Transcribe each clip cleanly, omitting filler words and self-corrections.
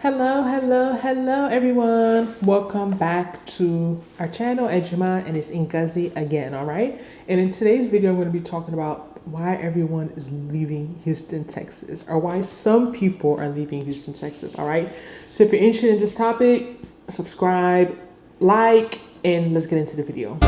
Hello everyone. Welcome back to our channel, Ejima, and it's Ngozi again, all right? And in today's video, I'm going to be talking about why everyone is leaving Houston, Texas, or why some people are leaving Houston, Texas, all right? So if you're interested in this topic, subscribe, like, and let's get into the video.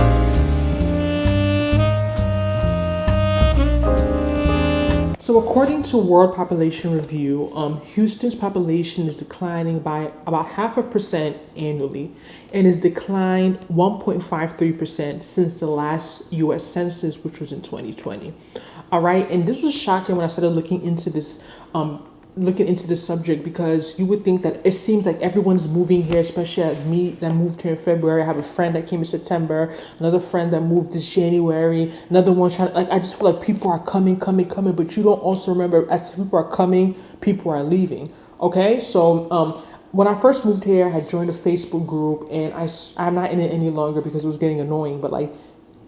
So according to World Population Review, Houston's population is declining by about 0.5% annually and has declined 1.53% since the last U.S. Census, which was in 2020. All right, and this was shocking when I started looking into this subject, because you would think that it seems like everyone's moving here, especially as me that moved here in February. I have a friend that came in September, another friend that moved this January, another one trying, like, I just feel like people are coming, but you don't also remember, as people are coming, people are leaving. Okay, so when I first moved here, I had joined a Facebook group, and I'm not in it any longer because it was getting annoying, but like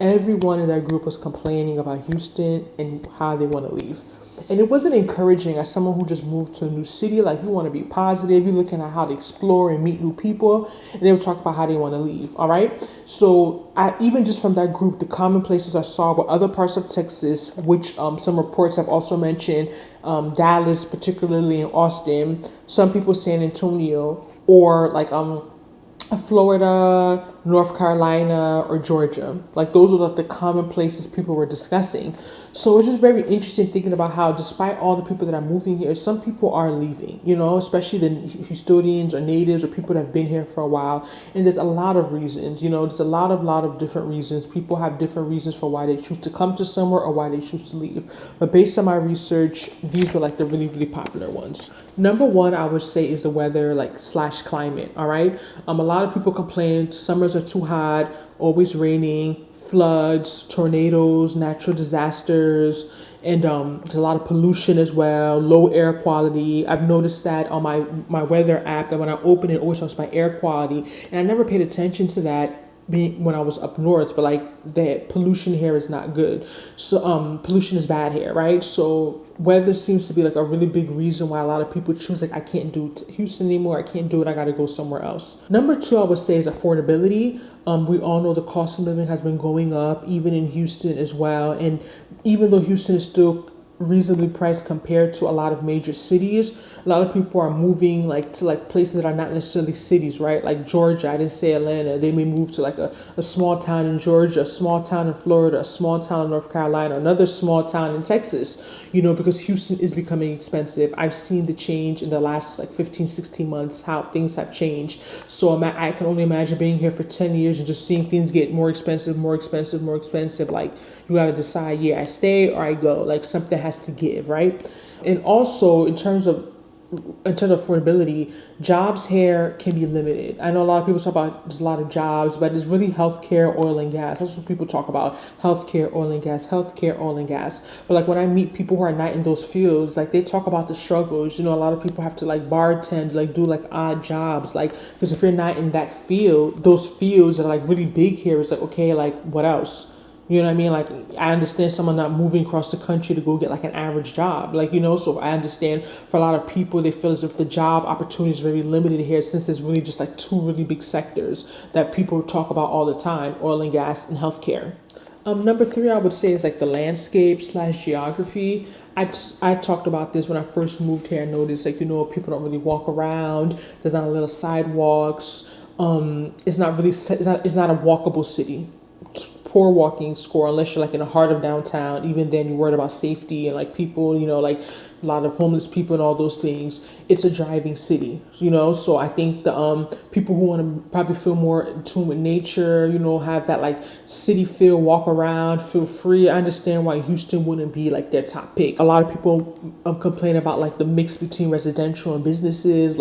everyone in that group was complaining about Houston and how they want to leave. And it wasn't encouraging as someone who just moved to a new city. Like, you want to be positive, you're looking at how to explore and meet new people, and they would talk about how they want to leave. All right. So even just from that group, the common places I saw were other parts of Texas, which some reports have also mentioned, Dallas, particularly in Austin, some people San Antonio, or like Florida, North Carolina, or Georgia. Like, those are like the common places people were discussing. So it's just very interesting thinking about how, despite all the people that are moving here, some people are leaving, especially the Houstonians or natives or people that have been here for a while. And there's a lot of reasons, there's a lot of different reasons. People have different reasons for why they choose to come to somewhere or why they choose to leave. But based on my research, these were like the really, really popular ones. Number one, I would say, is the weather, / climate. All right. A lot of people complain summers are too hot, always raining, floods, tornadoes, natural disasters, and there's a lot of pollution as well, low air quality. I've noticed that on my weather app, that when I open it, it always talks about air quality, and I never paid attention to that being when I was up north, but like the pollution here is not good. So pollution is bad here, right? So weather seems to be like a really big reason why a lot of people choose, like, I can't do Houston anymore, I can't do it, I gotta go somewhere else. Number two, I would say, is affordability. We all know the cost of living has been going up, even in Houston as well. And even though Houston is still reasonably priced compared to a lot of major cities, a lot of people are moving to places that are not necessarily cities, right? Like Georgia, I didn't say Atlanta. They may move to like a small town in Georgia, a small town in Florida, a small town in North Carolina, another small town in Texas, because Houston is becoming expensive. I've seen the change in the last 15, 16 months, how things have changed. So I can only imagine being here for 10 years and just seeing things get more expensive. Like, you got to decide, I stay or I go. Like, something has to give, right? And also in terms of affordability, jobs here can be limited. I know a lot of people talk about there's a lot of jobs, but it's really healthcare, oil and gas. That's what people talk about: healthcare, oil and gas. But like, when I meet people who are not in those fields, like, they talk about the struggles. A lot of people have to bartend, do odd jobs, because if you're not in that field, those fields that are really big here, it's okay, what else? You know what I mean? I understand someone not moving across the country to go get an average job, so I understand for a lot of people, they feel as if the job opportunity is very limited here, since there's really just two really big sectors that people talk about all the time: oil and gas and healthcare. Number three, I would say, is the landscape / geography. I talked about this when I first moved here. I noticed people don't really walk around. There's not a little sidewalks. It's not a walkable city. Poor walking score unless you're in the heart of downtown. Even then, you're worried about safety and people, a lot of homeless people and all those things. It's a driving city, so I think the people who want to probably feel more in tune with nature, have that city feel, walk around, feel free. I understand why Houston wouldn't be their top pick. A lot of people complain about the mix between residential and businesses.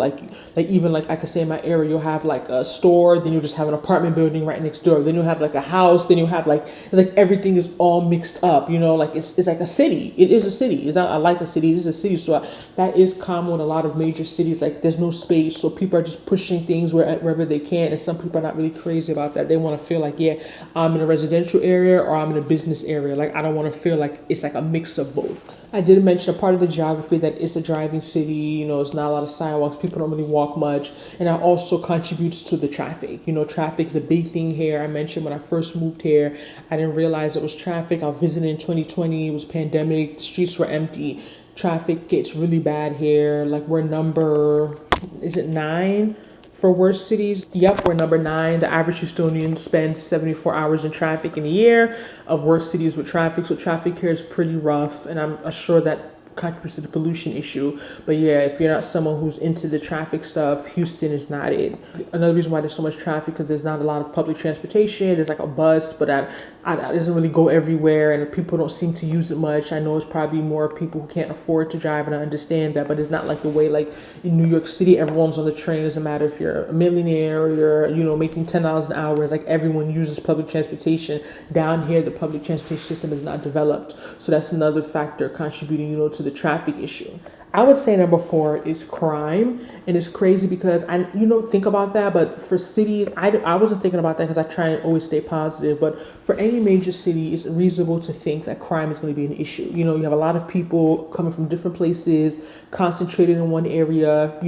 Even I could say in my area, you'll have a store, then you'll just have an apartment building right next door, then you'll have a house, then you'll have it's everything is all mixed up. It's like a city. It is a city. It's not like a city. It's a city. So that is common with a lot of major cities. Like there's no space, so people are just pushing things wherever they can. And some people are not really crazy about that. They want to feel like, yeah, I'm in a residential area or I'm in a business area. Like I don't want to feel like it's like a mix of both. I did mention a part of the geography that it's a driving city, it's not a lot of sidewalks, people don't really walk much, and that also contributes to the traffic. Traffic is a big thing here. I mentioned when I first moved here, I didn't realize it was traffic. I visited in 2020, it was pandemic, the streets were empty. Traffic gets really bad here. Like we're number, is it 9? For worst cities, yep, we're number 9. The average Houstonian spends 74 hours in traffic in a year of worst cities with traffic. So traffic here is pretty rough, and I'm sure that contributes to the pollution issue. But yeah, if you're not someone who's into the traffic stuff, Houston is not it. Another reason why there's so much traffic because there's not a lot of public transportation. There's like a bus, but that doesn't really go everywhere, and people don't seem to use it much. I know it's probably more people who can't afford to drive, and I understand that, but it's not like the way like in New York City, everyone's on the train. It doesn't matter if you're a millionaire or you're making $10 an hour. It's like everyone uses public transportation. Down here, the public transportation system is not developed, so that's another factor contributing to the traffic issue. I would say number 4 is crime, and it's crazy because I think about that, but for cities, I wasn't thinking about that because I try and always stay positive. But for any major city, it's reasonable to think that crime is going to be an issue. You have a lot of people coming from different places, concentrated in one area.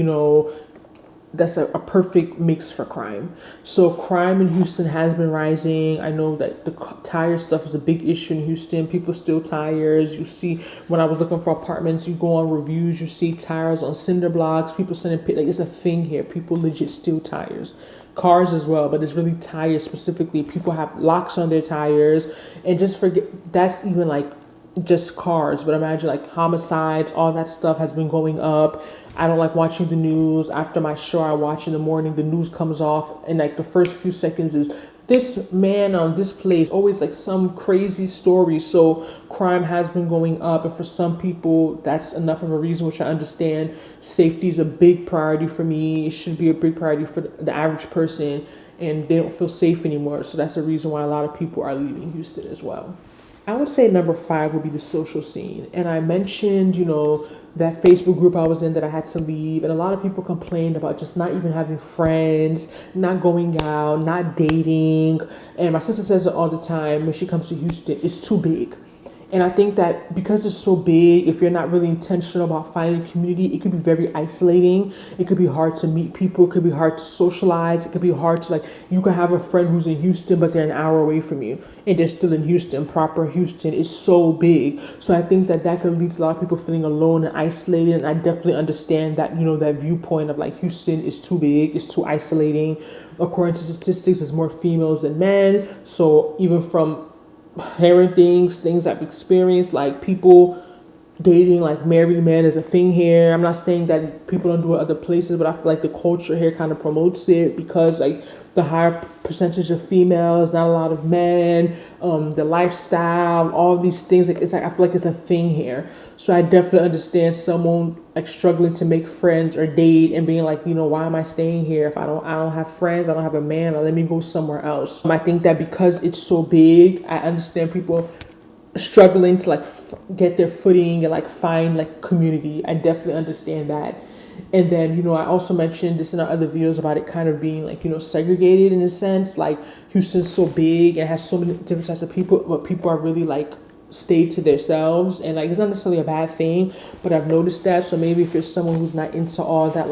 That's a perfect mix for crime. So crime in Houston has been rising. I know that the tire stuff is a big issue in Houston. People steal tires. You see, when I was looking for apartments, you go on reviews, you see tires on cinder blocks. People sending like it's a thing here. People legit steal tires. Cars as well, but it's really tires specifically. People have locks on their tires, and just forget that's even like just cars, but imagine like homicides, all that stuff has been going up. I don't like watching the news. After my show I watch in the morning, the news comes off, and like the first few seconds is this man on this place, always like some crazy story. So crime has been going up, and for some people that's enough of a reason, which I understand. Safety is a big priority for me. It should be a big priority for the average person, and they don't feel safe anymore. So that's the reason why a lot of people are leaving Houston as well. I would say number 5 would be the social scene. And I mentioned, that Facebook group I was in that I had to leave. And a lot of people complained about just not even having friends, not going out, not dating. And my sister says it all the time when she comes to Houston, it's too big. And I think that because it's so big, if you're not really intentional about finding community, it could be very isolating. It could be hard to meet people. It could be hard to socialize. It could be hard to you could have a friend who's in Houston, but they're an hour away from you. And they're still in Houston. Proper Houston is so big. So I think that could lead to a lot of people feeling alone and isolated. And I definitely understand that, that viewpoint of Houston is too big. It's too isolating. According to statistics, there's more females than men. So even from hearing things I've experienced, like people dating married men is a thing here. I'm not saying that people don't do it other places, but I feel like the culture here kind of promotes it because the higher percentage of females, not a lot of men, the lifestyle, all these things. I feel like it's a thing here. So I definitely understand someone struggling to make friends or date and being why am I staying here if I don't have friends, I don't have a man, or let me go somewhere else. I think that because it's so big, I understand people struggling to get their footing and find community. I definitely understand that. And then, I also mentioned this in our other videos about it kind of being segregated in a sense. Houston's so big and has so many different types of people, but people are really stay to themselves, and it's not necessarily a bad thing, but I've noticed that. So maybe if you're someone who's not into all that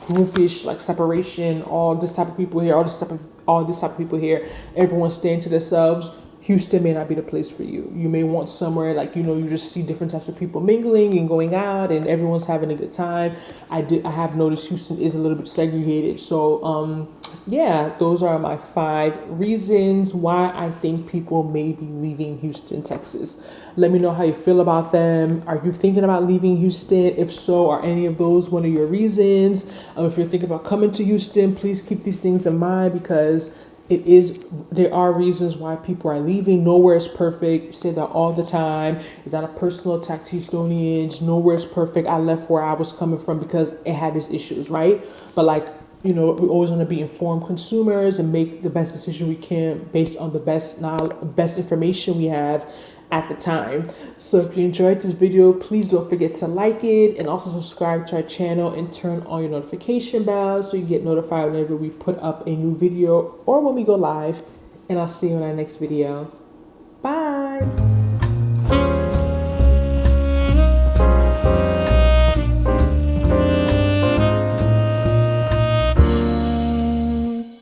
groupish separation, all this type of people here, all this type of people here, everyone's staying to themselves, Houston may not be the place for you. You may want somewhere you just see different types of people mingling and going out and everyone's having a good time. I have noticed Houston is a little bit segregated. So yeah, those are my 5 reasons why I think people may be leaving Houston, Texas. Let me know how you feel about them. Are you thinking about leaving Houston? If so, are any of those one of your reasons? If you're thinking about coming to Houston, please keep these things in mind because there are reasons why people are leaving. Nowhere is perfect. I say that all the time. It's not a personal attack to Houstonians. Nowhere is perfect. I left where I was coming from because it had its issues, right? But You know, we always want to be informed consumers and make the best decision we can based on the best knowledge, best information we have at the time. So if you enjoyed this video, please don't forget to like it and also subscribe to our channel and turn on your notification bell so you get notified whenever we put up a new video or when we go live. And I'll see you in our next video.